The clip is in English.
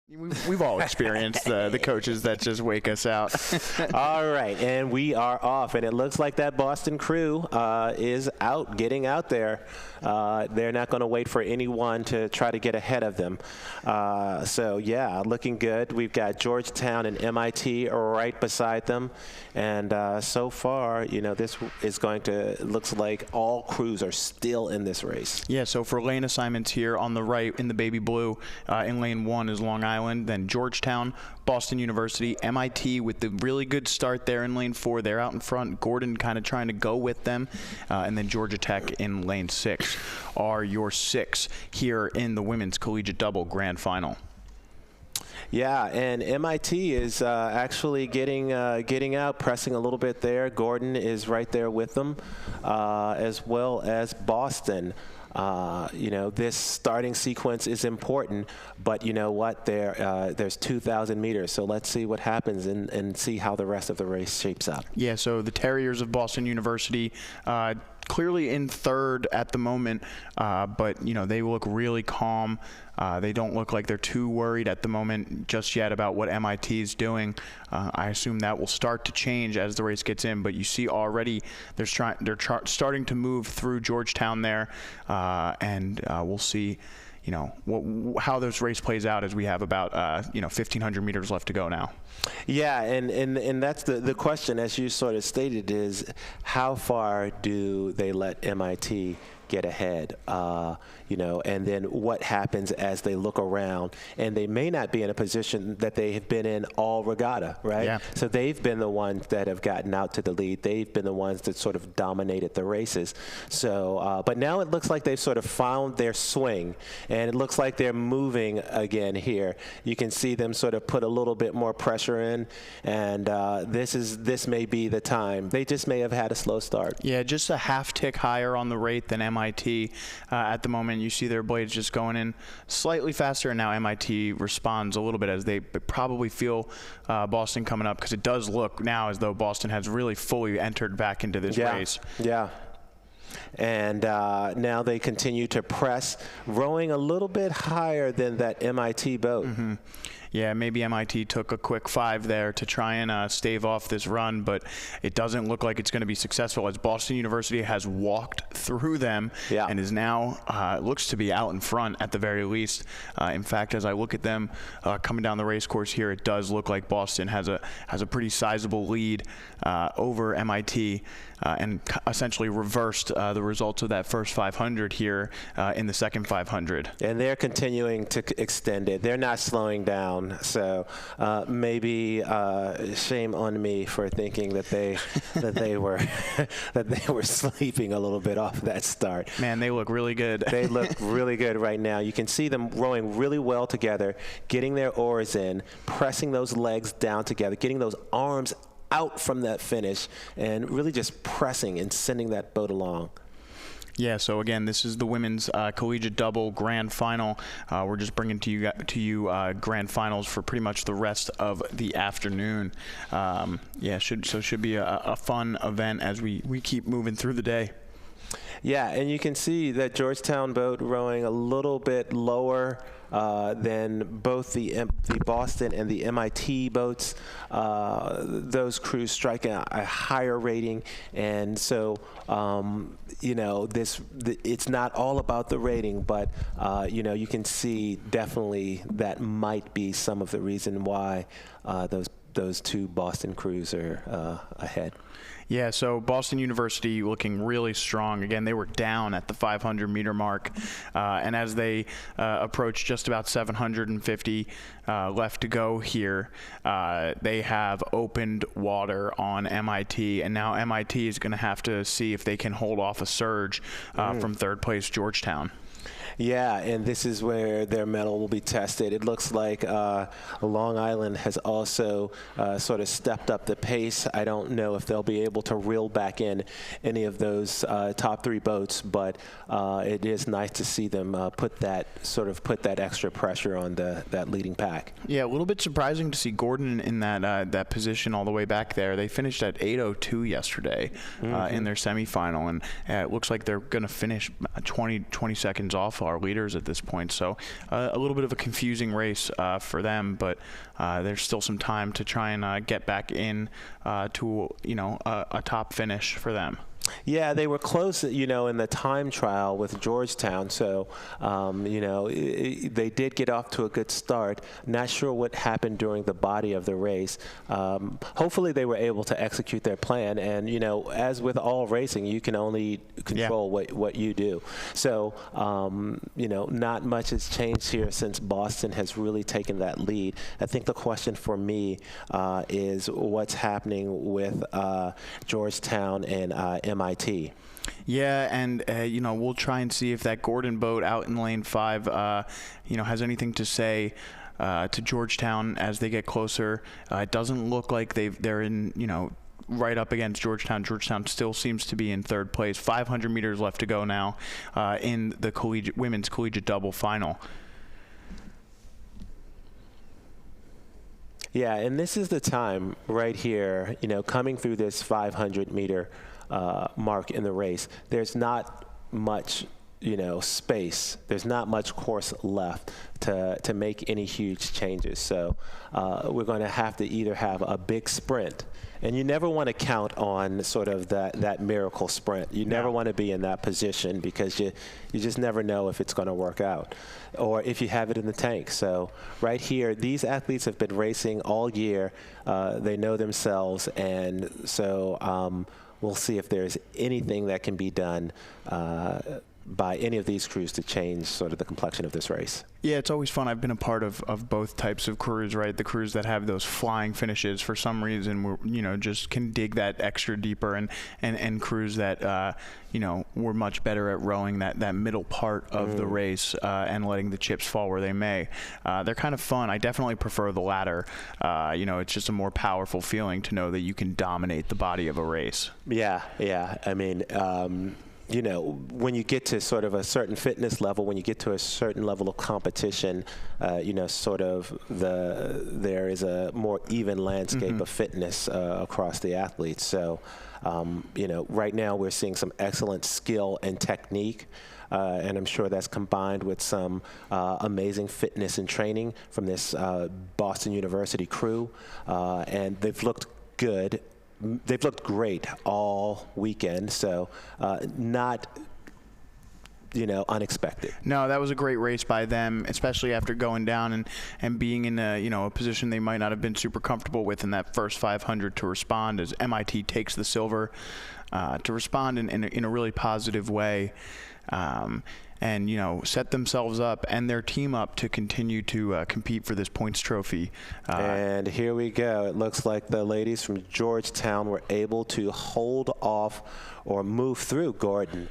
We've all experienced the coaches that just wake us out. All right, and we are off, and it looks like that Boston crew is getting out there. They're not going to wait for anyone to try to get ahead of them. So, yeah, looking good. We've got Georgetown and MIT right beside them. And so far, this is looks like all crews are still in this race. Yeah, so for lane assignments here on the right in the baby blue, in lane 1 is Long Island, then Georgetown, Boston University, MIT with the really good start there in lane 4. They're out in front. Gordon kind of trying to go with them. And then Georgia Tech in lane 6 are your 6 here in the women's collegiate double grand final. Yeah, and MIT is actually getting out, pressing a little bit there. Gordon is right there with them, as well as Boston. This starting sequence is important, but you know what? There's 2,000 meters, so let's see what happens and see how the rest of the race shapes up. Yeah, so the Terriers of Boston University clearly in third at the moment, but they look really calm. They don't look like they're too worried at the moment just yet about what MIT is doing. I assume that will start to change as the race gets in, but you see already they're starting to move through Georgetown there, and we'll see how this race plays out as we have about 1,500 meters left to go now. Yeah, and that's the question, as you sort of stated, is how far do they let MIT get ahead, and then what happens as they look around, and they may not be in a position that they have been in all regatta, right? Yeah. So they've been the ones that have gotten out to the lead. They've been the ones that sort of dominated the races. So, but now it looks like they've sort of found their swing, and it looks like they're moving again here. You can see them sort of put a little bit more pressure in, and this may be the time. They just may have had a slow start. Yeah, just a half tick higher on the rate than MIT at the moment. You see their blades just going in slightly faster, and now MIT responds a little bit as they probably feel Boston coming up, because it does look now as though Boston has really fully entered back into this race. Yeah. And now they continue to press, rowing a little bit higher than that MIT boat. Mm-hmm. Yeah, maybe MIT took a quick 5 there to try and stave off this run, but it doesn't look like it's going to be successful, as Boston University has walked through them and is now looks to be out in front at the very least. In fact, as I look at them coming down the race course here, it does look like Boston has a pretty sizable lead over MIT. And essentially reversed the results of that first 500 here in the second 500. And they're continuing to extend it. They're not slowing down. So maybe shame on me for thinking that they were sleeping a little bit off that start. Man, they look really good. They look really good right now. You can see them rowing really well together, getting their oars in, pressing those legs down together, getting those arms out from that finish, and really just pressing and sending that boat along. Yeah, so again, this is the women's collegiate double grand final. We're just bringing to you grand finals for pretty much the rest of the afternoon. Should be a fun event as we keep moving through the day. Yeah, and you can see that Georgetown boat rowing a little bit lower than both the Boston and the MIT boats. Those crews striking a higher rating, and so it's not all about the rating, but you can see definitely that might be some of the reason why those two Boston crews are ahead. Yeah, so Boston University looking really strong. Again, they were down at the 500-meter mark, and as they approach just about 750 left to go here, they have opened water on MIT, and now MIT is going to have to see if they can hold off a surge from third place Georgetown. Yeah, and this is where their mettle will be tested. It looks like Long Island has also sort of stepped up the pace. I don't know if they'll be able to reel back in any of those top 3 boats, but it is nice to see them put that extra pressure on that leading pack. Yeah, a little bit surprising to see Gordon in that position all the way back there. They finished at 8:02 yesterday in their semifinal, and it looks like they're going to finish 20 seconds off far leaders at this point. So a little bit of a confusing race for them, but there's still some time to try and get back in to a top finish for them. Yeah, they were close, in the time trial with Georgetown. So, they did get off to a good start. Not sure what happened during the body of the race. Hopefully they were able to execute their plan. And, as with all racing, you can only control what you do. So, not much has changed here since Boston has really taken that lead. I think the question for me is what's happening with Georgetown and MIT. Yeah, and we'll try and see if that Gordon boat out in lane 5, has anything to say to Georgetown as they get closer. It doesn't look like they're in, right up against Georgetown. Georgetown still seems to be in third place. 500 meters left to go now in the women's collegiate double final. Yeah, and this is the time right here, coming through this 500-meter mark in the race. There's not much, space. There's not much course left to make any huge changes. So we're going to have to either have a big sprint, and you never want to count on sort of that miracle sprint. You never want to be in that position because you just never know if it's going to work out or if you have it in the tank. So right here, these athletes have been racing all year. They know themselves, and so we'll see if there's anything that can be done by any of these crews to change sort of the complexion of this race. Yeah, it's always fun. I've been a part of both types of crews, right? The crews that have those flying finishes for some reason, just can dig that extra deeper, and crews that, were much better at rowing that middle part of the race and letting the chips fall where they may. They're kind of fun. I definitely prefer the latter. It's just a more powerful feeling to know that you can dominate the body of a race. Yeah. I mean, when you get to sort of a certain fitness level, when you get to a certain level of competition, sort of there is a more even landscape of fitness across the athletes. So, right now we're seeing some excellent skill and technique. And I'm sure that's combined with some amazing fitness and training from this Boston University crew. And they've looked good. They've looked great all weekend, so not, unexpected. No, that was a great race by them, especially after going down and being in a position they might not have been super comfortable with in that first 500 to respond as MIT takes the silver, to respond in a really positive way. And set themselves up and their team up to continue to compete for this points trophy. And here we go. It looks like the ladies from Georgetown were able to hold off or move through Gordon.